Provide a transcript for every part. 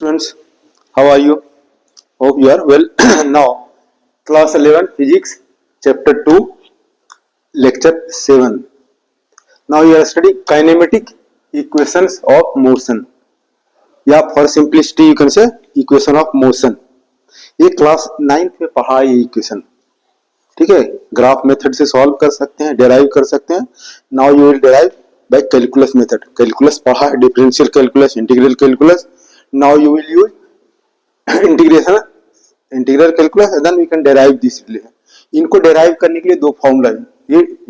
Students, how are you? Hope you are well. Now, class 11 physics, chapter 2, lecture 7. Now you are studying kinematic equations of motion. या for simplicity you can say equation of motion. ये class 9th में पढ़ा है ये equation. ठीक है, graph method से solve कर सकते हैं, डेराइव कर सकते हैं. Now you will derive by calculus method. Calculus पढ़ा है, differential calculus, integral calculus. Now you will use integral calculus and then we can derive this relation. इनको डेराइव करने के लिए दो फॉर्मूला है.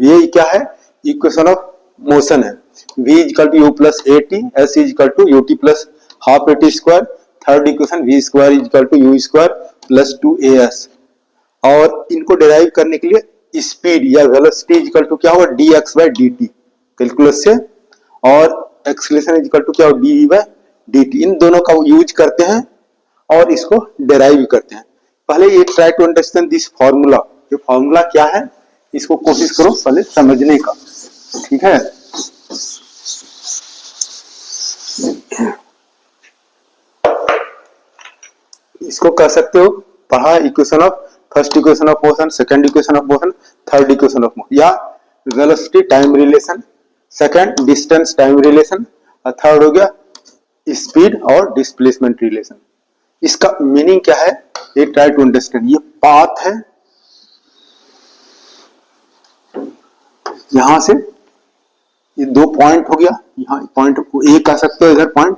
ये क्या है? इक्वेशन ऑफ मोशन है. v equal to u plus A T, S equal to U T plus half A T square. Third equation v square equal to you square plus 2as. और इनको derive करने के लिए speed या velocity equal to क्या होगा? dx by dt calculus से, और एक्सीलरेशन इक्वल टू क्या होगा? dv by dt. इन दोनों का यूज करते हैं और इसको डेराइव करते हैं. पहले ये try to understand this formula. ये फॉर्मूला क्या है इसको कोशिश करो पहले समझने का. ठीक है, इसको कह सकते हो पढ़ा equation of first equation of motion, second equation of motion, third equation of motion. या velocity time relation, second distance time relation, और थर्ड हो गया स्पीड और डिस्प्लेसमेंट रिलेशन. इसका मीनिंग क्या है ये ट्राई टू अंडरस्टैंड. ये पाथ है, यहां से ये दो पॉइंट हो गया. यहाँ पॉइंट को ए कह सकते हो, इधर पॉइंट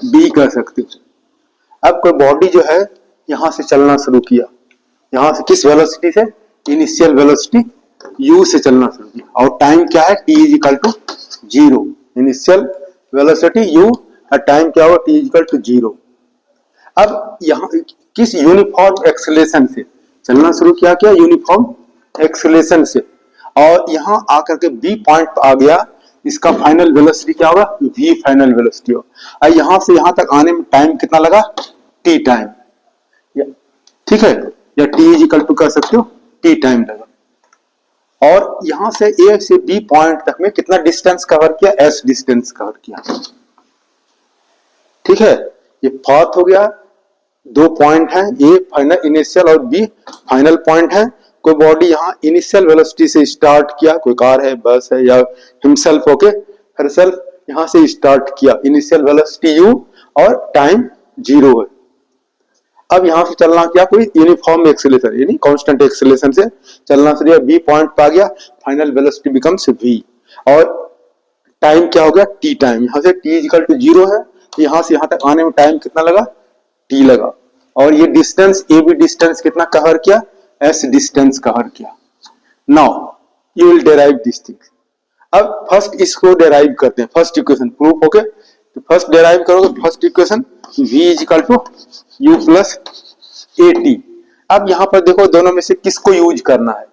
बी कह सकते हो. अब कोई बॉडी जो है यहां से चलना शुरू किया, यहां से किस वेलोसिटी से? इनिशियल वेलोसिटी u से चलना शुरू किया. और टाइम क्या है? t is equal to 0. Initial velocity u और टाइम क्या होगा? t is equal to 0. अब यहाँ किस यूनिफॉर्म एक्सेलरेशन से चलना शुरू किया? क्या यूनिफॉर्म एक्सेलरेशन से. और यहाँ आकर के बी पॉइंट आ गया. इसका फाइनल वेलोसिटी क्या होगा? v फाइनल वेलोसिटी होगा. और यहाँ से यहाँ तक आने में टाइम कितना लगा? t time. ठीक है, या t इज इक्वल टू कह सकते हो t टाइम लगा. और यहां से a से b पॉइंट तक में कितना डिस्टेंस कवर किया? s डिस्टेंस कवर किया. ठीक है, ये पाथ हो गया. दो पॉइंट हैं, ए फाइनल इनिशियल और बी फाइनल पॉइंट है. कोई बॉडी यहाँ इनिशियल वेलोसिटी से स्टार्ट किया, कोई कार है, बस है, या हिमसेल्फ होके हरसेल्फ यहाँ से स्टार्ट किया. इनिशियल वेलोसिटी u और टाइम 0 है. अब यहां से चलना क्या? कोई यूनिफॉर्म एक्सेलरेशन यानी कांस्टेंट एक्सेलरेशन से चलना शुरू किया. बी पॉइंट पे आ गया, फाइनल वेलोसिटी बिकम्स v. और टाइम क्या हो गया? t time. यहां से t इक्वल टू 0 है, यहां से यहां तक आने में टाइम कितना लगा? t लगा. और ये डिस्टेंस ए बी डिस्टेंस कितना कवर किया? s डिस्टेंस कवर किया. Now you will derive this thing. अब फर्स्ट इसको डेराइव करते हैं. फर्स्ट इक्वेशन प्रूफ हो गया, तो फर्स्ट डेराइव करोगे first equation v is equal to u plus A T. अब यहां पर देखो दोनों में से किसको यूज करना है.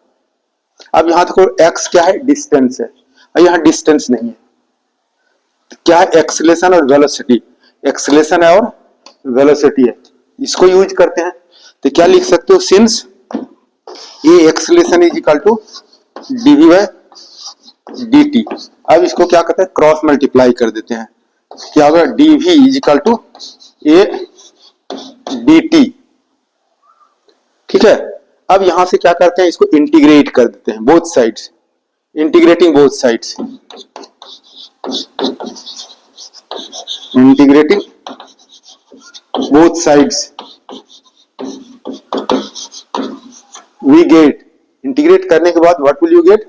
अब यहां देखो x क्या है? डिस्टेंस है, और यहां डिस्टेंस नहीं है. क्या है? एक्सेलरेशन और वेलोसिटी. एक्सेलरेशन है और वेलोसिटी है, इसको यूज करते हैं. तो क्या लिख सकते हो? Since a acceleration is equal to dv by dt. अब इसको क्या करते हैं? क्रॉस मल्टीप्लाई कर देते हैं. क्या होगा? dv is equal to a dt. ठीक है, अब यहां से क्या करते हैं? इसको इंटीग्रेट कर देते हैं both sides. Integrating both sides, integrating both sides we get. Integrate करने के बाद what will you get?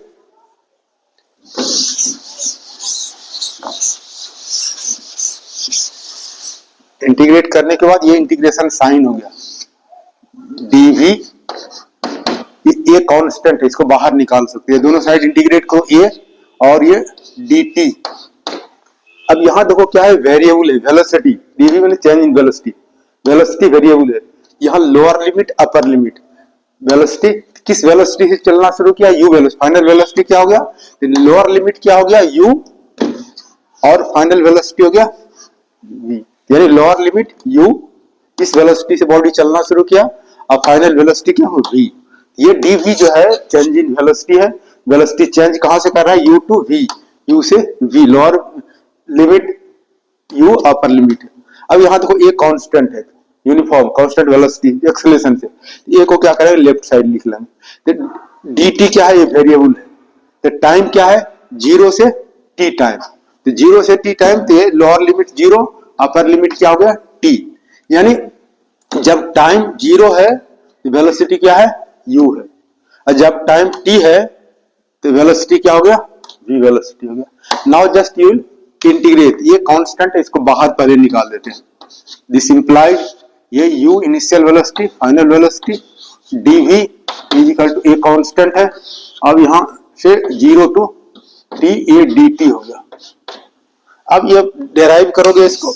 Integrate करने के बाद ये इंटीग्रेशन साइन हो गया. dv ये कांस्टेंट है, इसको बाहर निकाल सकते हैं. दोनों साइड इंटीग्रेट करो a और ये dt. अब यहां देखो क्या है? वेरिएबल है वेलोसिटी. dv मैंने change in velocity. Velocity variable है. यहां lower limit upper limit. Velocity किस वेलोसिटी से चलना शुरू किया? u velocity. फाइनल वेलोसिटी क्या हो गया? लोअर लिमिट क्या हो गया? u और फाइनल वेलोसिटी हो गया v. यानी लोअर लिमिट u, इस वेलोसिटी से बॉडी चलना शुरू किया, और फाइनल वेलोसिटी क्या हो? v. ये dv जो है चेंज इन वेलोसिटी है. वेलोसिटी चेंज कहां से कर रहा है? u टू v, u से v. Lower limit u upper limit. अब यहाँ देखो ए कांस्टेंट है, यूनिफॉर्म कांस्टेंट वेलोसिटी एक्सेलरेशन से, ए को क्या करेंगे लेफ्ट साइड लिख लेंगे। तो dt क्या है, ये वेरिएबल है। तो टाइम क्या है, 0 से t टाइम, तो 0 से t टाइम, तो ये लोअर लिमिट 0, अपर लिमिट क्या हो गया t, यानी जब टाइम 0 है तो वेलोसिटी क्या है u है, और जब टाइम t है तो वेलोसिटी क्या हो गया v वेलोसिटी हो गया। नाउ जस्ट यू इंटीग्रेट, ये कांस्टेंट है इसको बाहर पहले निकाल देते हैं। दिस इंप्लाइड ये u initial velocity final velocity dv is equal to A constant है, अब यहां से 0 टू t a dt हो गया। अब ये डेराइव करोगे इसको,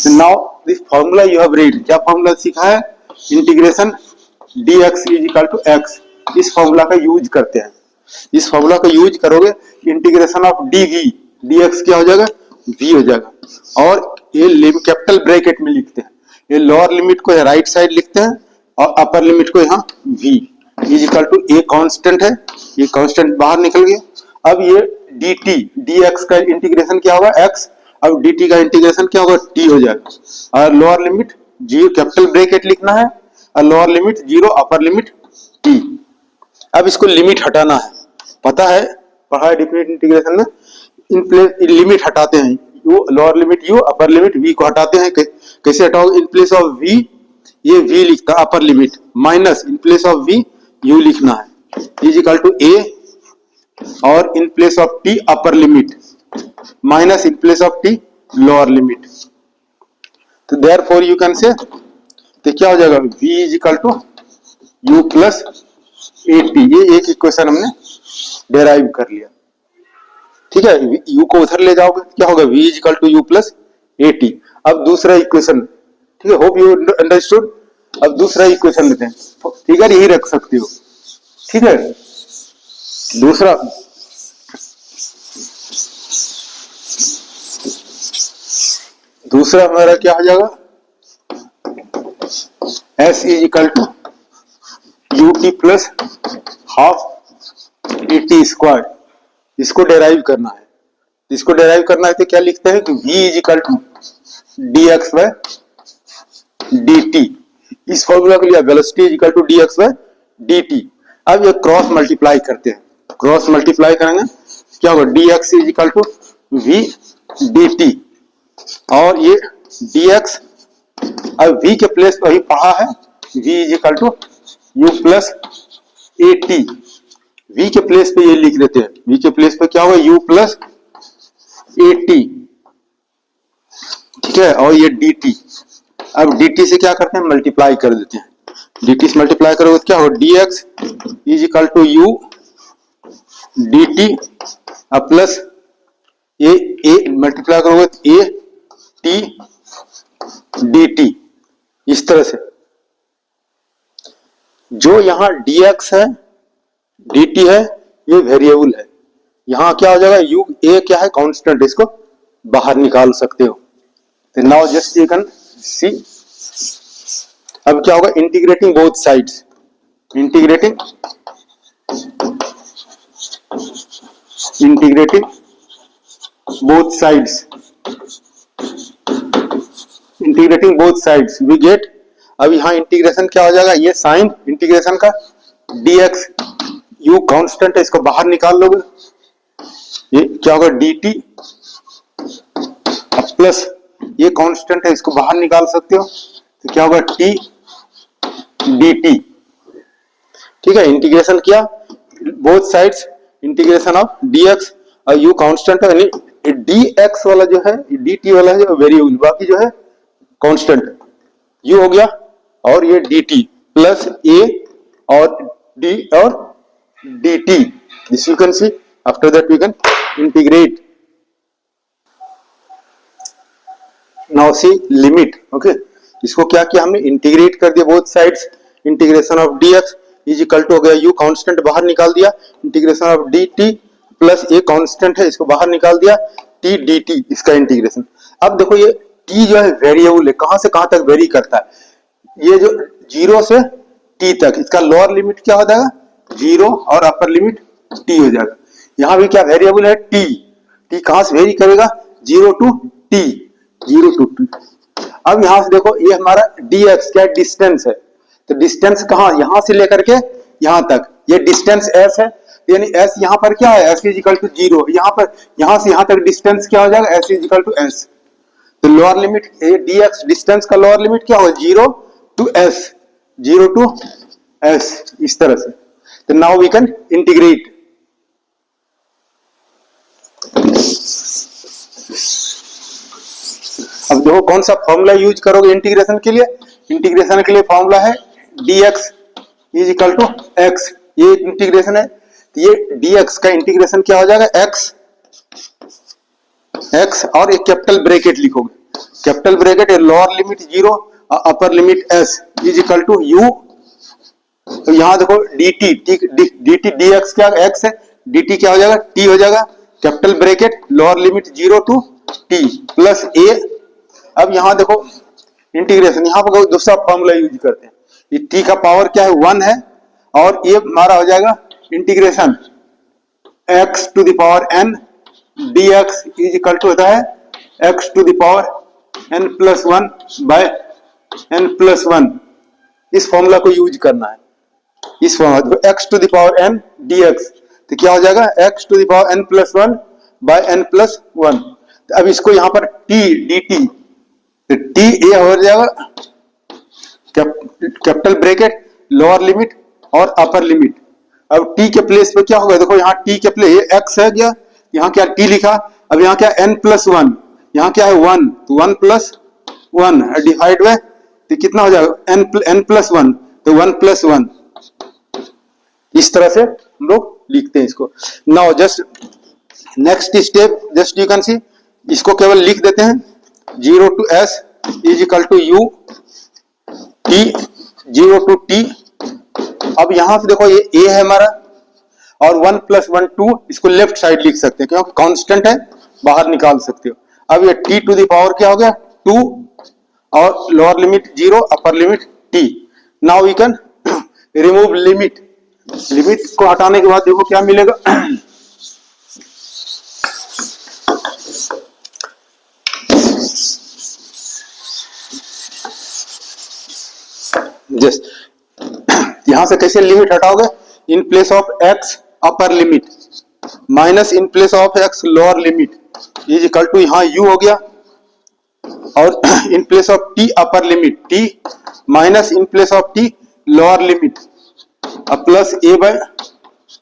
now this formula you have read, क्या फॉर्मूला सीखा है, integration dx is equal to x, इस फॉर्मूला का यूज करते हैं। इस फॉर्मूला का यूज करोगे, इंटीग्रेशन ऑफ dv dx क्या हो जाएगा v हो जाएगा, और ये कैपिटल ब्रैकेट में लिखते हैं, ये लोअर लिमिट को राइट साइड लिखते हैं और अपर लिमिट को यहाँ v is equal to A constant है, ये कांस्टेंट बाहर निकल गया। अब ये dt dx का इंटीग्रेशन क्या होगा x, अब dt का इंटीग्रेशन क्या होगा t हो जाएगा, और लोअर लिमिट 0 कैपिटल ब्रैकेट लिखना है, और lower limit 0 upper limit t। अब इसको लिमिट हटाना है, पता है पढ़ा है डिफरेंट इंटीग्रेशन में, इन प्लेस लिमिट हटाते हैं, u lower limit u upper limit v को हटाते हैं, कैसे हटाओगे, इन प्लेस ऑफ v ये v लिखता है upper limit, minus in place of v u लिखना है, इज इक्वल टू a, और in place of t upper limit minus in place of t lower limit. तो देयरफॉर यू कैन से, तो क्या हो जाएगा v is equal to u plus at, ये एक इक्वेशन हमने डेराइव कर लिया, ठीक है। u को उधर ले जाओगे क्या होगा v is equal to u plus at। अब दूसरा इक्वेशन, ठीक है, होप यू अंडरस्टूड। अब दूसरा इक्वेशन लेते हैं, फिगर यही रख सकते हो, ठीक है। दूसरा हमारा क्या हो जाएगा, s is equal to ut plus half at square, इसको डेराइव करना है। इसको डेराइव करना है तो क्या लिखते हैं कि v is equal to dx by dt, इस फॉर्मूला के लिए velocity is equal to dx by dt। अब ये क्रॉस मल्टीप्लाई करते हैं, क्रॉस मल्टीप्लाई करेंगे क्या होगा dx is equal to v dt, और ये dx अब v के प्लेस पर ही पढ़ा है, v is equal to u plus at, v के प्लेस पे ये लिख देते हैं, v के प्लेस पे क्या होगा u प्लस at, ठीक है, और ये dt, अब dt से क्या करते हैं मल्टीप्लाई कर देते हैं, dt से मल्टीप्लाई करोगे तो क्या होगा dx is equal to u dt अब प्लस ये a मल्टीप्लाई करोगे तो a t dt, इस तरह से। जो यहां dx है dt है ये वेरिएबल है, यहां क्या हो जाएगा u a क्या है कांस्टेंट, इसको बाहर निकाल सकते हो। तो now just you can see, अब क्या होगा integrating both sides, integrating both sides, integrating both sides we get, अब यहाँ इंटीग्रेशन क्या हो जाएगा, ये साइन इंटीग्रेशन का dx, u कांस्टेंट है इसको बाहर निकाल लोगे, ये क्या होगा dt प्लस ये कांस्टेंट है इसको बाहर निकाल सकते हो, तो क्या होगा t dt, ठीक है। इंटीग्रेशन किया both sides, integration of dx, और u कांस्टेंट है, यानी dx वाला जो है dt वाला है वेरिएबल, बाकी जो है कांस्टेंट, u हो गया, और ये dt प्लस a और d और dt, this you can see, after that we can integrate. Now see limit, okay, इसको क्या किया हमने इंटीग्रेट कर दिया both sides, integration of dx is equal to हो गया u कांस्टेंट बाहर निकाल दिया, integration of dt plus a constant है इसको बाहर निकाल दिया, t dt इसका इंटीग्रेशन। अब देखो ये t जो है वेरिएबल है, कहां से कहां तक वेरी करता है, ये जो 0 से t तक, इसका लोअर लिमिट क्या हो जाएगा 0 और अपर लिमिट t हो जाएगा। यहां भी क्या वेरिएबल है t, t कहां से वेरी करेगा 0 टू t, 0 टू t। अब यहां से देखो ये हमारा dx क्या डिस्टेंस है, तो डिस्टेंस कहां, यहां से लेकर के यहां तक, ये डिस्टेंस s है, यानी s यहां पर क्या है, s इज इक्वल टू 0, यहां पर यहां से यहां तक डिस्टेंस क्या हो जाएगा, s is equal to s। तो लोअर लिमिट dx डिस्टेंस का लोअर लिमिट क्या होगा, 0 टू s, 0 टू s, इस तरह से। तो नाउ वी कैन इंटीग्रेट। अब देखो कौन सा फॉर्मूला यूज करोगे इंटीग्रेशन के लिए, इंटीग्रेशन के लिए फॉर्मूला है dx is equal to x, ये इंटीग्रेशन है, तो ये dx का इंटीग्रेशन क्या हो जाएगा, x और एक कैपिटल ब्रैकेट लिखोगे, कैपिटल ब्रैकेट लोअर लिमिट 0 और upper limit s is equal to u। तो यहां देखो dt dx क्या x है, dt क्या हो जाएगा, t हो जाएगा, capital bracket lower limit 0 to t plus a। अब यहां देखो इंटीग्रेशन, यहां पर दूसरा फॉर्मूला यूज करते हैं, ये t का पावर क्या है 1 है, और ये हमारा हो जाएगा integration x to the power n dx is equal to होता है x to the power n plus 1 by n plus 1। इस फॉर्मूला को यूज करना है, इस formula x to the power n dx, तो क्या हो जाएगा x to the power n plus 1 by n plus 1। तो अब इसको यहां पर t dt, तो t ये हो जाएगा कैपिटल ब्रैकेट लोअर लिमिट और अपर लिमिट। अब t के प्लेस पे क्या होगा, देखो यहाँ t के प्लेस ये x है क्या, यहाँ क्या t लिखा, अब यहाँ क्या n प्लस 1, यहाँ क्या है 1, तो 1 प्लस 1 डिवाइड बाय, तो कितना हो जाएगा n प्लस 1, तो 1 प्लस 1। इस तरह से हम लोग लिखते हैं इसको। Now just next step, just you can see, इसको केवल लिख देते हैं 0 to s is equal to u t, 0 to t। अब यहां से देखो ये a है हमारा, और 1 प्लस 1 2, इसको लेफ्ट साइड लिख सकते हैं क्योंकि कांस्टेंट है, बाहर निकाल सकते हो। अब ये t टू द पावर क्या हो गया 2, और lower limit 0 upper limit t। Now we can remove limit, limit को हटाने के बाद देखो क्या मिलेगा जस्ट यहां से कैसे लिमिट हटाओगे, in place of x upper limit minus in place of x lower limit is equal to यहां u हो गया, और in place of t upper limit t minus in place of t lower limit अब plus a by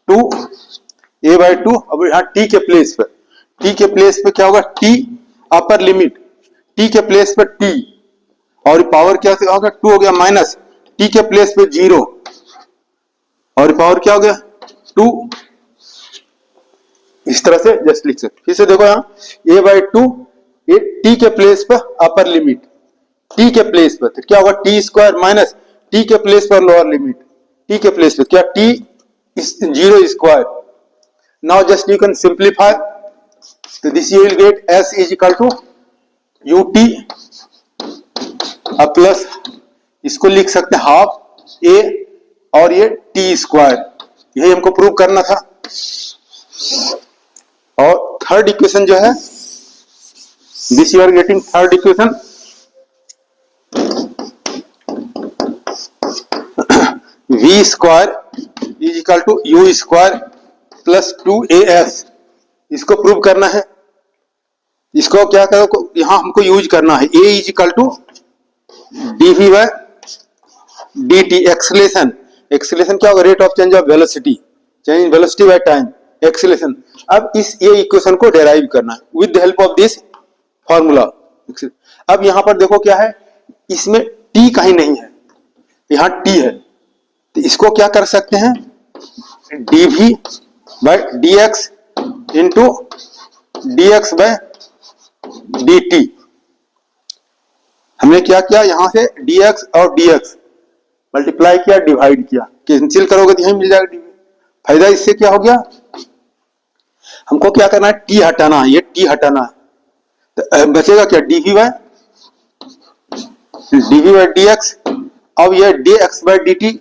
2, अब यहाँ t के place पे क्या होगा t अपर लिमिट, t के प्लेस पे t, और पावर क्या होगा 2 हो गया, माइनस t के प्लेस पे 0, और पावर क्या हो गया 2। इस तरह से जस्ट लिख सकते। फिर से देखो यहाँ a बाय 2, ये t के प्लेस पे अपर लिमिट, t के प्लेस पे तो क्या होगा t स्क्वायर माइनस t के प्लेस पर लोअर लिमिट, t के प्लेस पे क्या t 0 square. Now just you can simplify, तो this you will get s is equal to ut plus इसको लिख सकते हैं हाफ a, और ये t स्क्वायर, यही हमको प्रूव करना था। और थर्ड इक्वेशन जो है, this you are getting third equation, v square is equal to u square plus 2as, इसको प्रूव करना है। इसको क्या करो, यहां हमको यूज करना है a is equal to dv by dt, acceleration, acceleration क्या होगा, rate of change of velocity, change in velocity by time, acceleration. अब इस ये इक्वेशन को डेराइव करना है with the help of this formula. अब यहां पर देखो क्या है, इसमें t कहीं नहीं है, यहां t है, तो इसको क्या कर सकते हैं dv by dx into dx by dt। हमने क्या किया, यहां से dx और dx मल्टीप्लाई किया, डिवाइड किया, कैंसिल करोगे तो यही मिल जाएगा dv। फायदा इससे क्या हो गया, हमको क्या करना है t हटाना है, ये t हटाना है, तो बचेगा क्या dv बाय dx। अब ये dx बाय dt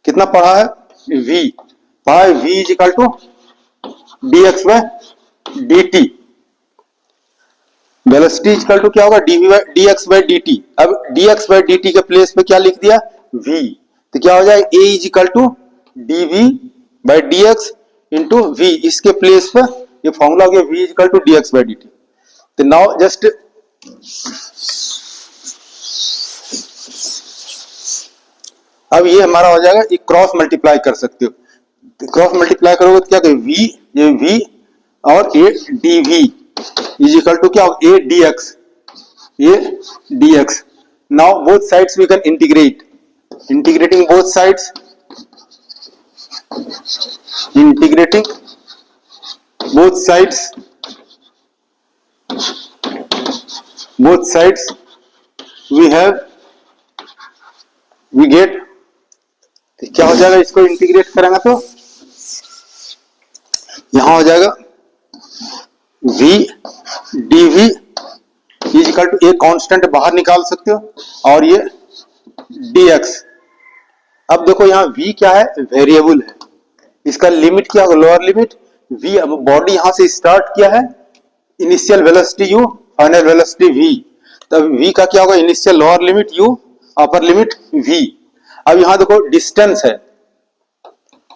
कितना पढ़ा है v, पढ़ा है v is equal to dx by dt। Velocity equal to क्या होगा, dx बाई dt। अब dx बाई dt के प्लेस पे क्या लिख दिया, v, तो क्या हो जाएगा, a is equal to dv by dx into v। इसके प्लेस पे ये फॉर्मूला हो गया v is equal to dx by dt। तो नाउ जस्ट अब ये हमारा हो जाएगा, ये क्रॉस मल्टीप्लाई कर सकते हो। क्रॉस मल्टीप्लाई करोगे तो क्या कहें, v, ये v और a dv is equal to क्या होगा, a dx, a dx। Now both sides we can integrate, integrating both sides, integrating both sides we get, क्या हो जाएगा, इसको इंटीग्रेट करेंगे तो यहां हो जाएगा v dv is equal to, एक कांस्टेंट बाहर निकाल सकते हो, और ये dx। अब देखो यहाँ v क्या है, वेरिएबल है, इसका लिमिट क्या होगा, लोअर लिमिट v। अब बॉडी यहां से स्टार्ट किया है, initial velocity u, final velocity v, तब v का क्या होगा, initial lower limit u, upper limit v। अब यहां देखो डिस्टेंस है,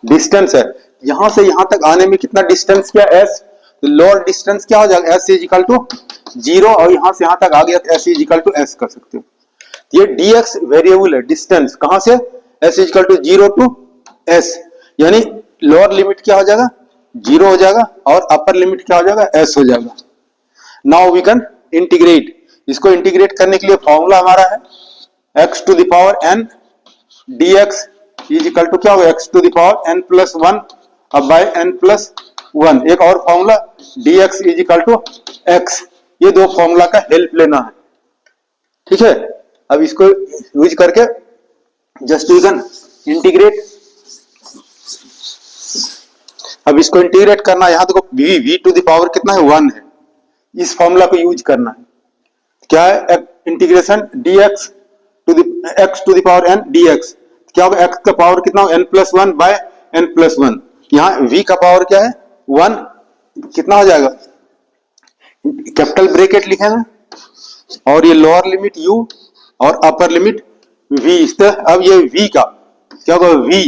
डिस्टेंस है, यहां से यहां तक आने में कितना डिस्टेंस किया, s, तो लोअर डिस्टेंस क्या हो जाएगा, s इज इक्वल टू 0, और यहां से यहां तक आ गया तो s is equal to s कर सकते हो। ये dx वेरिएबल है, डिस्टेंस कहां से, s is equal to 0 to s, यानी लोअर लिमिट क्या हो जाएगा, 0 हो जाएगा, और अपर लिमिट क्या हो जाएगा, s हो जाएगा। नाउ वी कैन इंटीग्रेट, इसको इंटीग्रेट करने के लिए फॉर्मूला हमारा है x to the power n dx is equal to क्या होगा, x to the power n plus 1 अब बाय n प्लस 1। एक और formula dx is equal to x, ये दो फॉर्मूला का हेल्प लेना है, ठीक है। अब इसको यूज करके जस्ट यू कैन इंटीग्रेट। अब इसको इंटीग्रेट करना, यहां देखो v टू द पावर कितना है, 1 है, इस फॉर्मूला को यूज करना है, क्या है, integration dx to the x to the power n dx, क्या होगा, x का पावर कितना हो, n plus 1 by n plus 1। यहाँ v का पावर क्या है, 1, कितना हो जाएगा, कैपिटल ब्रैकेट लिखेंगे, और ये लोअर लिमिट u और अपर लिमिट v। इस तरह अब ये v का क्या होगा, v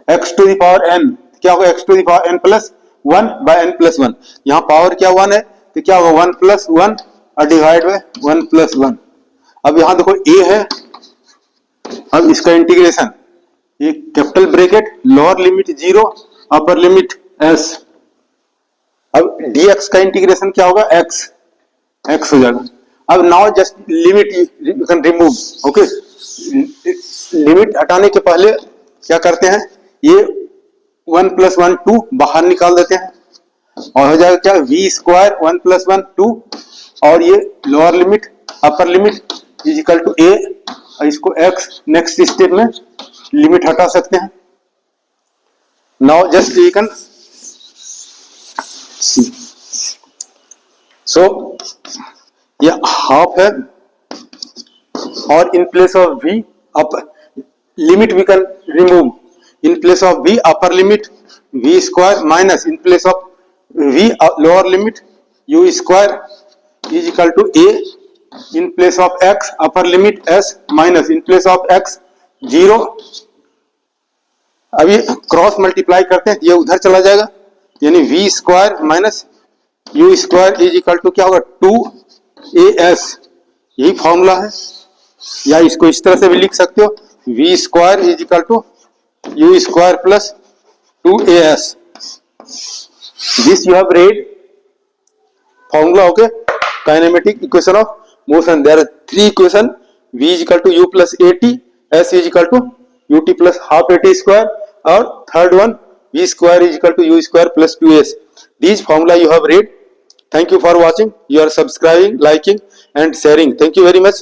x to the power n, क्या होगा, x to the power n plus 1 by n plus 1। यहाँ पावर क्या 1 है, तो क्या होगा 1 प्लस 1 डिवाइड बाय 1 प्लस 1। अब यहाँ देखो a है, अब इसका इंटीग्रेशन, ये capital bracket, lower limit 0, upper limit s। अब dx का इंटीग्रेशन क्या होगा, x हो जाएगा। अब now just limit you can remove, okay. Limit हटाने के पहले क्या करते हैं, ये 1 प्लस 1 2 बाहर निकाल देते हैं, और हो जाएगा क्या, v स्क्वायर 1 प्लस 1 2, और ये lower limit upper limit is equal to a, और इसको x, नेक्स्ट स्टेप में लिमिट हटा सकते हैं। Now just you can see, so ये हाफ है, और in place of v up limit we can remove, in place of v upper limit v square minus in place of v lower limit u square is equal to a, in place of x upper limit s minus in place of x 0। अभी cross multiply करते हैं, ये उधर चला जाएगा, यानी v square minus u square is equal to क्या होगा, 2as। यही फॉर्मूला है, या इसको इस तरह से भी लिख सकते हो, v square is equal to u square plus 2as। This you have read formula, okay, kinematic equation of motion. There are 3 equation, v is equal to u plus at, s is equal to ut plus half at square, और third one v square is equal to u square plus 2s। These formula you have read. Thank you for watching. You are subscribing, liking and sharing. Thank you very much.